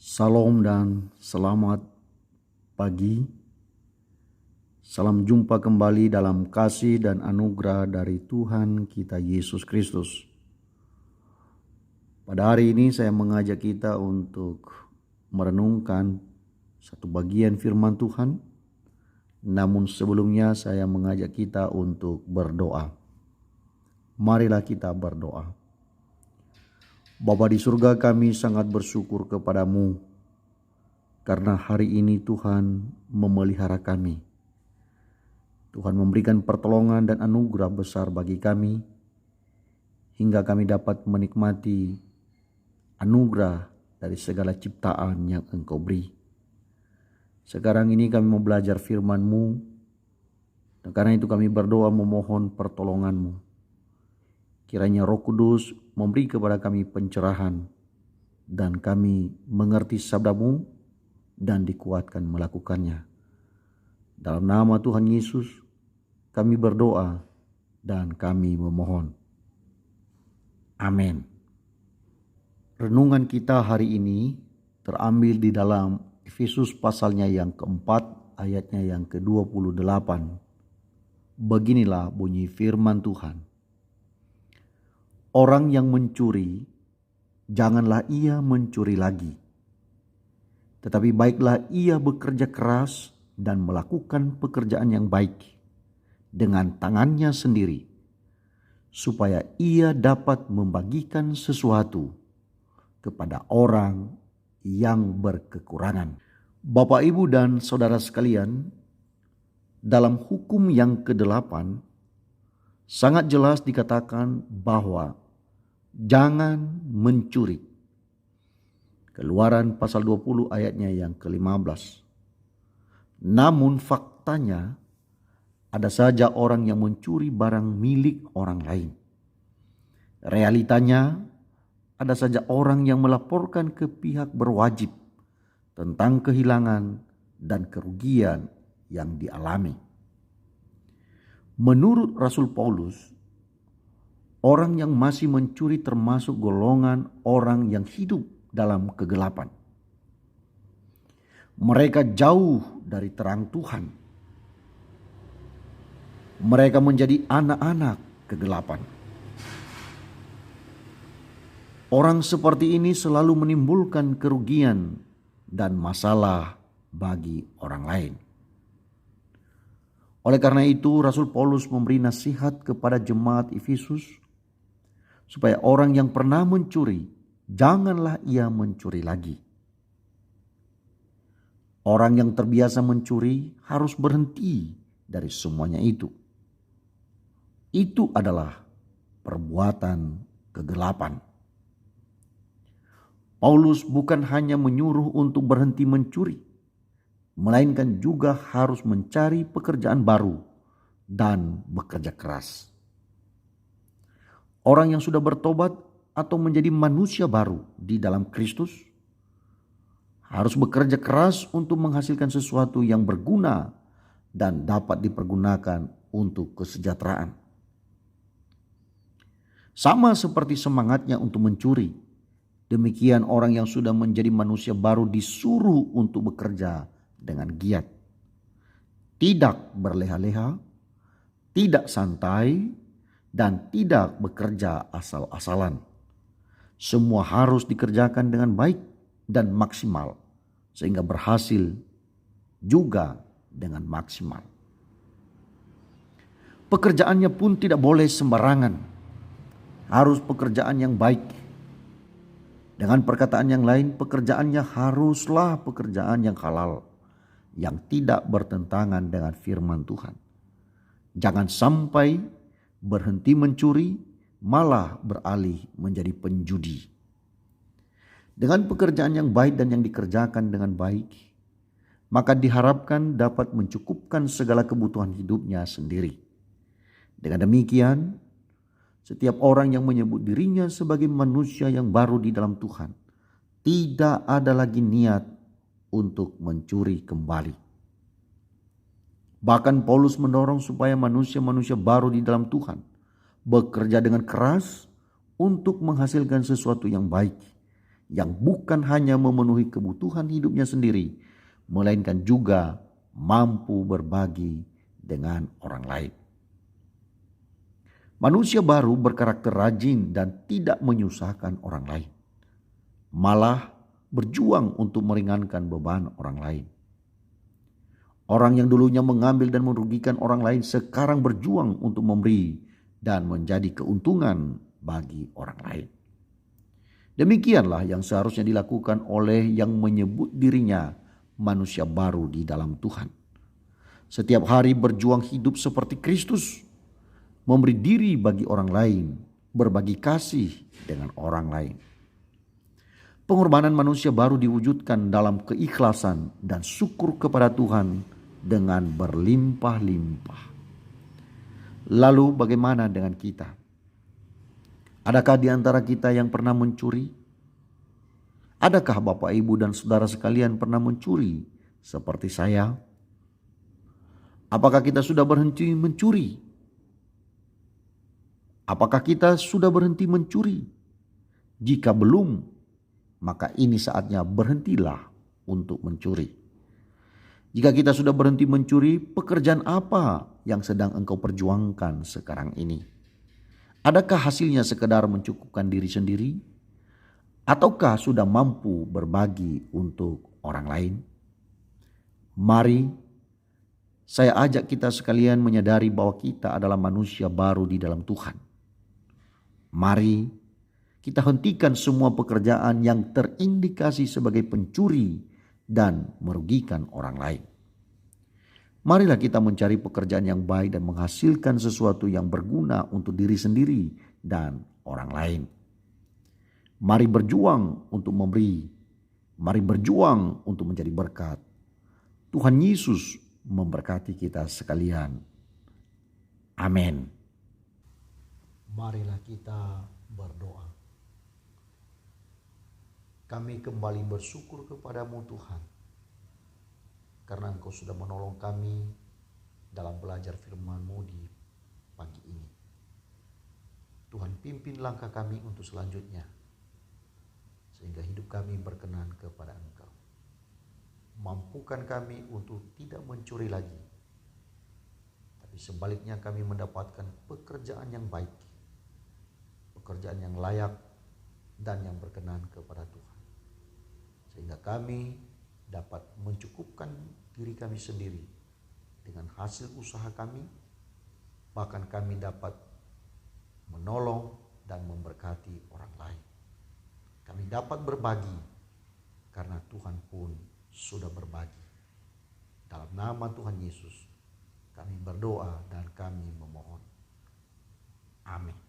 Salam dan selamat pagi. Salam jumpa kembali dalam kasih dan anugerah dari Tuhan kita Yesus Kristus. Pada hari ini saya mengajak kita untuk merenungkan satu bagian firman Tuhan. Namun sebelumnya saya mengajak kita untuk berdoa. Marilah kita berdoa. Bapa di surga, kami sangat bersyukur kepadamu karena hari ini Tuhan memelihara kami. Tuhan memberikan pertolongan dan anugerah besar bagi kami hingga kami dapat menikmati anugerah dari segala ciptaan yang Engkau beri. Sekarang ini kami mau belajar firman-Mu, dan karena itu kami berdoa memohon pertolongan-Mu. Kiranya Roh Kudus memberi kepada kami pencerahan dan kami mengerti sabda-Mu dan dikuatkan melakukannya. Dalam nama Tuhan Yesus kami berdoa dan kami memohon. Amin. Renungan kita hari ini terambil di dalam Efesus pasalnya yang keempat ayatnya yang ke-28. Beginilah bunyi firman Tuhan. Orang yang mencuri, janganlah ia mencuri lagi. Tetapi baiklah ia bekerja keras dan melakukan pekerjaan yang baik dengan tangannya sendiri, supaya ia dapat membagikan sesuatu kepada orang yang berkekurangan. Bapak, Ibu, dan saudara sekalian, dalam hukum yang ke-8 sangat jelas dikatakan bahwa jangan mencuri. Keluaran pasal 20 ayatnya yang ke-15. Namun faktanya ada saja orang yang mencuri barang milik orang lain. Realitanya ada saja orang yang melaporkan ke pihak berwajib tentang kehilangan dan kerugian yang dialami. Menurut Rasul Paulus, orang yang masih mencuri termasuk golongan orang yang hidup dalam kegelapan. Mereka jauh dari terang Tuhan. Mereka menjadi anak-anak kegelapan. Orang seperti ini selalu menimbulkan kerugian dan masalah bagi orang lain. Oleh karena itu, Rasul Paulus memberi nasihat kepada jemaat Efesus supaya orang yang pernah mencuri, janganlah ia mencuri lagi. Orang yang terbiasa mencuri harus berhenti dari semuanya itu. Itu adalah perbuatan kegelapan. Paulus bukan hanya menyuruh untuk berhenti mencuri, melainkan juga harus mencari pekerjaan baru dan bekerja keras. Orang yang sudah bertobat atau menjadi manusia baru di dalam Kristus harus bekerja keras untuk menghasilkan sesuatu yang berguna dan dapat dipergunakan untuk kesejahteraan. Sama seperti semangatnya untuk mencuri, demikian orang yang sudah menjadi manusia baru disuruh untuk bekerja dengan giat, tidak berleha-leha, tidak santai, dan tidak bekerja asal-asalan. Semua harus dikerjakan dengan baik dan maksimal, sehingga berhasil juga dengan maksimal. Pekerjaannya pun tidak boleh sembarangan, harus pekerjaan yang baik. Dengan perkataan yang lain, pekerjaannya haruslah pekerjaan yang halal, yang tidak bertentangan dengan firman Tuhan. Jangan sampai berhenti mencuri, malah beralih menjadi penjudi. Dengan pekerjaan yang baik dan yang dikerjakan dengan baik, maka diharapkan dapat mencukupkan segala kebutuhan hidupnya sendiri. Dengan demikian, setiap orang yang menyebut dirinya sebagai manusia yang baru di dalam Tuhan, tidak ada lagi niat untuk mencuri kembali. Bahkan Paulus mendorong supaya manusia-manusia baru di dalam Tuhan bekerja dengan keras untuk menghasilkan sesuatu yang baik, yang bukan hanya memenuhi kebutuhan hidupnya sendiri, melainkan juga mampu berbagi dengan orang lain. Manusia baru berkarakter rajin dan tidak menyusahkan orang lain, malah berjuang untuk meringankan beban orang lain. Orang yang dulunya mengambil dan merugikan orang lain sekarang berjuang untuk memberi dan menjadi keuntungan bagi orang lain. Demikianlah yang seharusnya dilakukan oleh yang menyebut dirinya manusia baru di dalam Tuhan. Setiap hari berjuang hidup seperti Kristus, memberi diri bagi orang lain, berbagi kasih dengan orang lain. Pengorbanan manusia baru diwujudkan dalam keikhlasan dan syukur kepada Tuhan dengan berlimpah-limpah. Lalu bagaimana dengan kita? Adakah di antara kita yang pernah mencuri? Adakah Bapak, Ibu, dan saudara sekalian pernah mencuri seperti saya? Apakah kita sudah berhenti mencuri? Apakah kita sudah berhenti mencuri? Jika belum, maka ini saatnya berhentilah untuk mencuri. Jika kita sudah berhenti mencuri, pekerjaan apa yang sedang engkau perjuangkan sekarang ini? Adakah hasilnya sekedar mencukupkan diri sendiri? Ataukah sudah mampu berbagi untuk orang lain? Mari saya ajak kita sekalian menyadari bahwa kita adalah manusia baru di dalam Tuhan. Mari kita hentikan semua pekerjaan yang terindikasi sebagai pencuri dan merugikan orang lain. Marilah kita mencari pekerjaan yang baik dan menghasilkan sesuatu yang berguna untuk diri sendiri dan orang lain. Mari berjuang untuk memberi. Mari berjuang untuk menjadi berkat. Tuhan Yesus memberkati kita sekalian. Amin. Marilah kita berdoa. Kami kembali bersyukur kepadamu Tuhan, karena Engkau sudah menolong kami dalam belajar firman-Mu di pagi ini. Tuhan, pimpin langkah kami untuk selanjutnya, sehingga hidup kami berkenan kepada Engkau. Mampukan kami untuk tidak mencuri lagi, tapi sebaliknya kami mendapatkan pekerjaan yang baik, pekerjaan yang layak dan yang berkenan kepada Tuhan. Sehingga kami dapat mencukupkan diri kami sendiri dengan hasil usaha kami, bahkan kami dapat menolong dan memberkati orang lain. Kami dapat berbagi karena Tuhan pun sudah berbagi. Dalam nama Tuhan Yesus kami berdoa dan kami memohon. Amin.